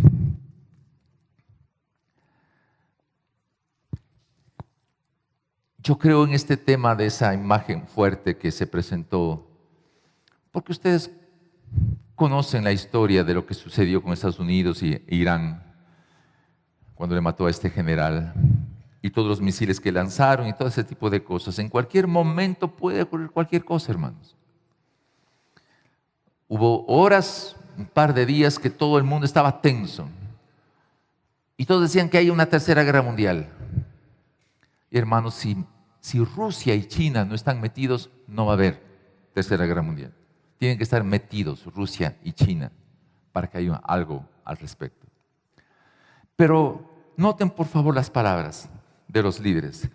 Yo creo en este tema de esa imagen fuerte que se presentó, porque ustedes conocen la historia de lo que sucedió con Estados Unidos y Irán cuando le mató a este general, y todos los misiles que lanzaron y todo ese tipo de cosas. En cualquier momento puede ocurrir cualquier cosa, hermanos. Hubo horas, un par de días que todo el mundo estaba tenso y todos decían que hay una tercera guerra mundial. Y hermanos, si Rusia y China no están metidos, no va a haber tercera guerra mundial. Tienen que estar metidos Rusia y China para que haya algo al respecto. Pero noten por favor las palabras de los líderes.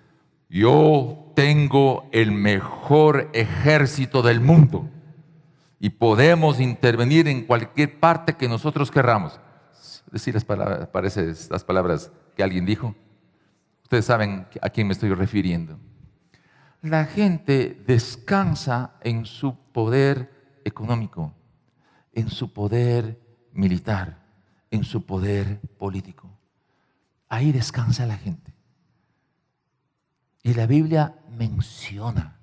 Yo tengo el mejor ejército del mundo y podemos intervenir en cualquier parte que nosotros querramos. Decir las palabras, parece las palabras que alguien dijo. Ustedes saben a quién me estoy refiriendo. La gente descansa en su poder económico, en su poder militar, en su poder político. Ahí descansa la gente. Y la Biblia menciona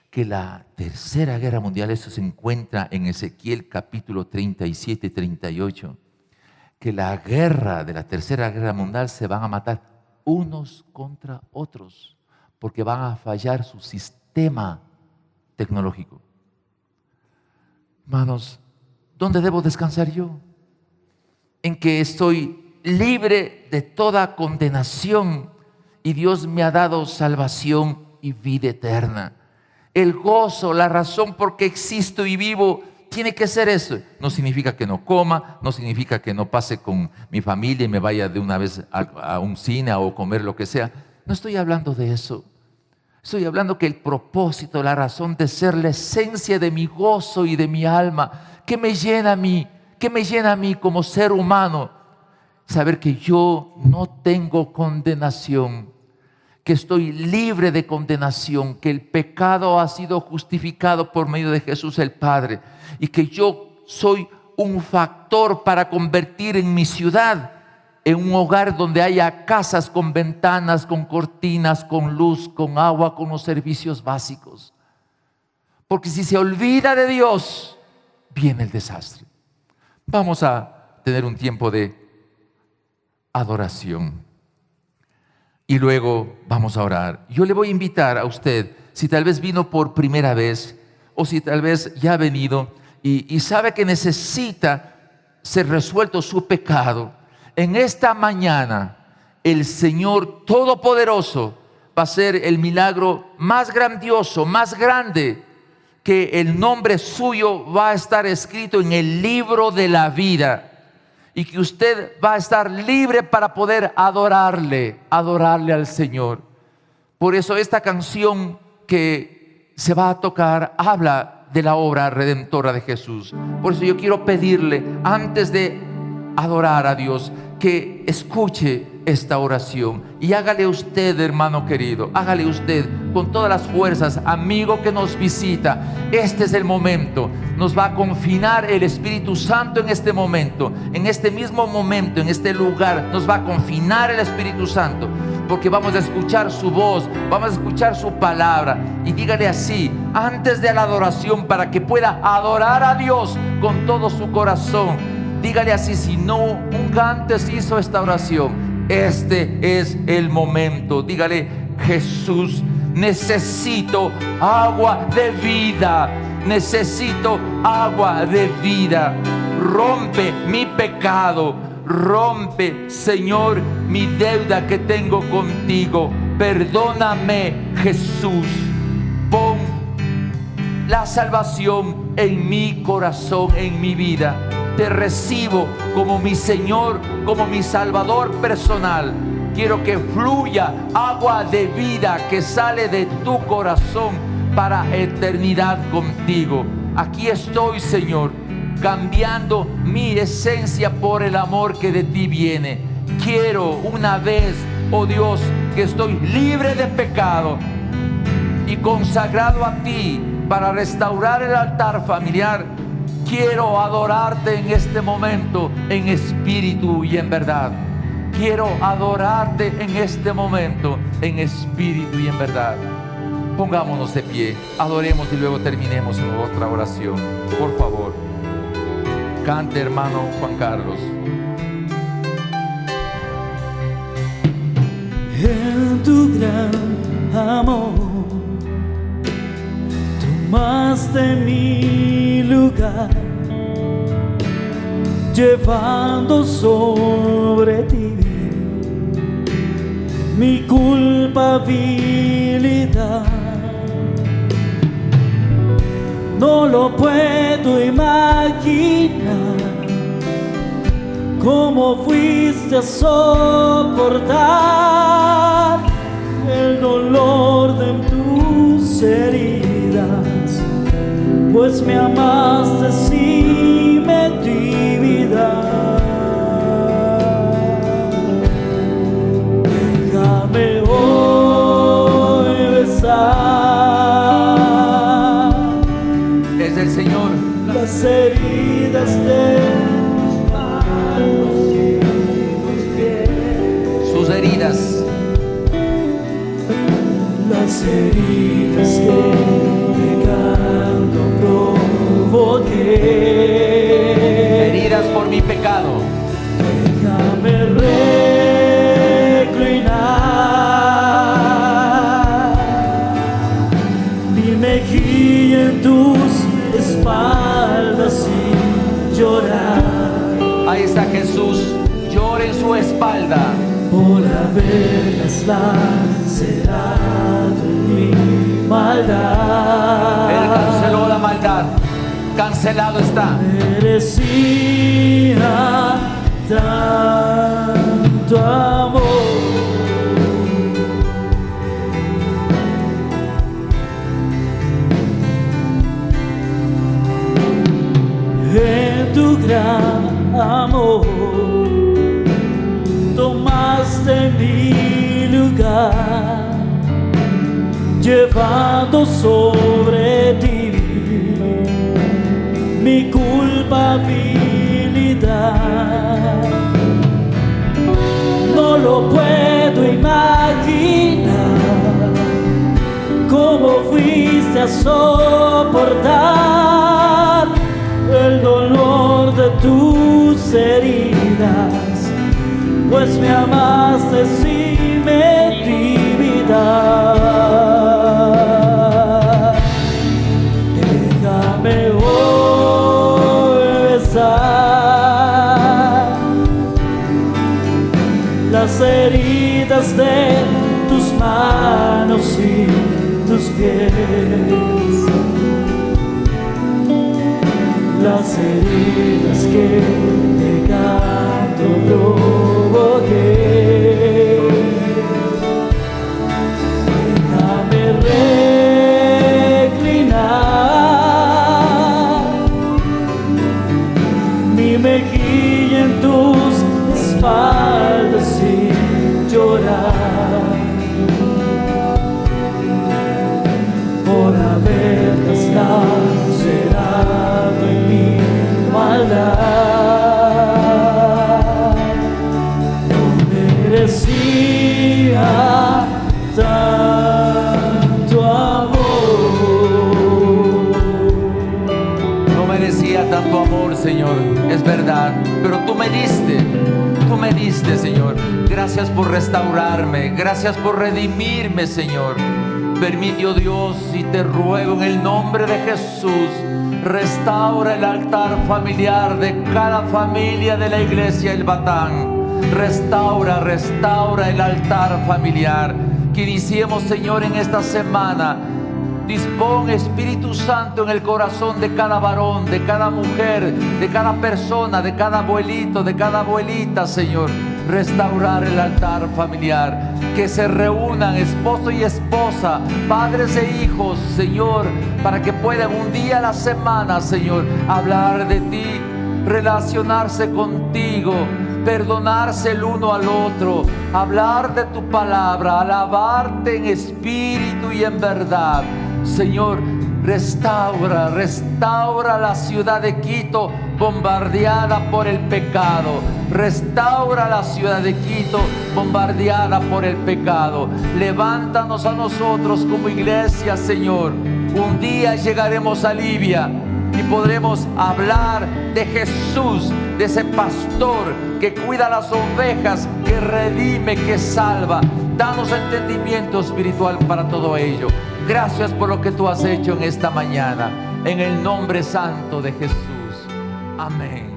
que la tercera guerra mundial, eso se encuentra en Ezequiel capítulo 37 y 38, que la guerra de la tercera guerra mundial se van a matar unos contra otros, porque van a fallar su sistema tecnológico. Hermanos, ¿dónde debo descansar yo? En que estoy libre de toda condenación y Dios me ha dado salvación y vida eterna. El gozo, la razón por qué existo y vivo, tiene que ser eso. No significa que no coma, no significa que no pase con mi familia y me vaya de una vez a un cine o comer lo que sea. No estoy hablando de eso. Estoy hablando que el propósito, la razón de ser, la esencia de mi gozo y de mi alma, que me llena a mí como ser humano, saber que yo no tengo condenación, que estoy libre de condenación, que el pecado ha sido justificado por medio de Jesús el Padre y que yo soy un factor para convertir en mi ciudad en un hogar donde haya casas con ventanas, con cortinas, con luz, con agua, con los servicios básicos. Porque si se olvida de Dios, viene el desastre. Vamos a tener un tiempo de adoración y luego vamos a orar. Yo le voy a invitar a usted, si tal vez vino por primera vez o si tal vez ya ha venido y sabe que necesita ser resuelto su pecado, en esta mañana el Señor Todopoderoso va a hacer el milagro más grandioso, más grande, que el nombre suyo va a estar escrito en el libro de la vida y que usted va a estar libre para poder adorarle al Señor. Por eso esta canción que se va a tocar habla de la obra redentora de Jesús. Por eso yo quiero pedirle, antes de adorar a Dios, que escuche esta oración y hágale usted, hermano querido, hágale usted con todas las fuerzas, amigo que nos visita. Este es el momento, nos va a confinar el Espíritu Santo en este momento, en este mismo momento, en este lugar, nos va a confinar el Espíritu Santo, porque vamos a escuchar su voz, vamos a escuchar su palabra. Y dígale así, antes de la adoración, para que pueda adorar a Dios con todo su corazón. Dígale así, si no nunca antes hizo esta oración, este es el momento. Dígale: Jesús, necesito agua de vida, necesito agua de vida. Rompe mi pecado, rompe, Señor, mi deuda que tengo contigo. Perdóname, Jesús. Pon la salvación en mi corazón, en mi vida. Te recibo como mi Señor, como mi Salvador personal. Quiero que fluya agua de vida que sale de tu corazón para eternidad contigo. Aquí estoy, Señor, cambiando mi esencia por el amor que de ti viene. Quiero una vez, oh Dios, que estoy libre de pecado y consagrado a ti para restaurar el altar familiar. Quiero adorarte en este momento en espíritu y en verdad. Quiero adorarte en este momento en espíritu y en verdad. Pongámonos de pie, adoremos y luego terminemos en otra oración. Por favor, cante, hermano Juan Carlos. En tu gran amor tomaste mi lugar, llevando sobre ti mi culpabilidad. No lo puedo imaginar, cómo fuiste a soportar el dolor de tus heridas, pues me amaste sin me di vida. Déjame hoy besar, Es el Señor. las heridas de tus manos y tus pies, Sus heridas, las heridas que pecando provoqué. heridas por mi pecado. Déjame reclinar mi mejilla en tus espaldas y llorar Ahí está Jesús, llore en su espalda. por haberlas lacerado en mi maldad. Él canceló la maldad, cancelado está. Merecía tanto amor. En tu gran amor tomaste mi lugar, llevando sobre ti mi culpabilidad. a soportar el dolor de tus heridas, pues me amaste sin medir vida. Déjame hoy besar las heridas de tus manos y tus pies, las heridas que de canto provoqué. Déjame reclinar mi mejilla en tus espaldas y llorar por haberlas lacerado en mi maldad. No merecía tanto amor. No merecía tanto amor, Señor, es verdad, pero tú me diste, Señor. Gracias por restaurarme, gracias por redimirme, Señor. Permite, oh Dios, y te ruego en el nombre de Jesús, restaura el altar familiar de cada familia de la iglesia El Batán. Restaura el altar familiar. Que iniciemos, Señor, en esta semana. Dispón, Espíritu Santo, en el corazón de cada varón, de cada mujer, de cada persona, de cada abuelito, de cada abuelita, Señor. Restaurar el altar familiar. Que se reúnan esposo y esposa, padres e hijos, Señor, para que puedan un día a la semana, Señor, hablar de ti, relacionarse contigo, perdonarse el uno al otro, hablar de tu palabra, alabarte en espíritu y en verdad. Señor, restaura la ciudad de Quito bombardeada por el pecado. Restaura la ciudad de Quito bombardeada por el pecado. Levántanos a nosotros como iglesia, Señor. Un día llegaremos a Libia y podremos hablar de Jesús, de ese pastor que cuida las ovejas, que redime, que salva. Danos entendimiento espiritual para todo ello. Gracias por lo que tú has hecho en esta mañana. En el nombre santo de Jesús. Amén.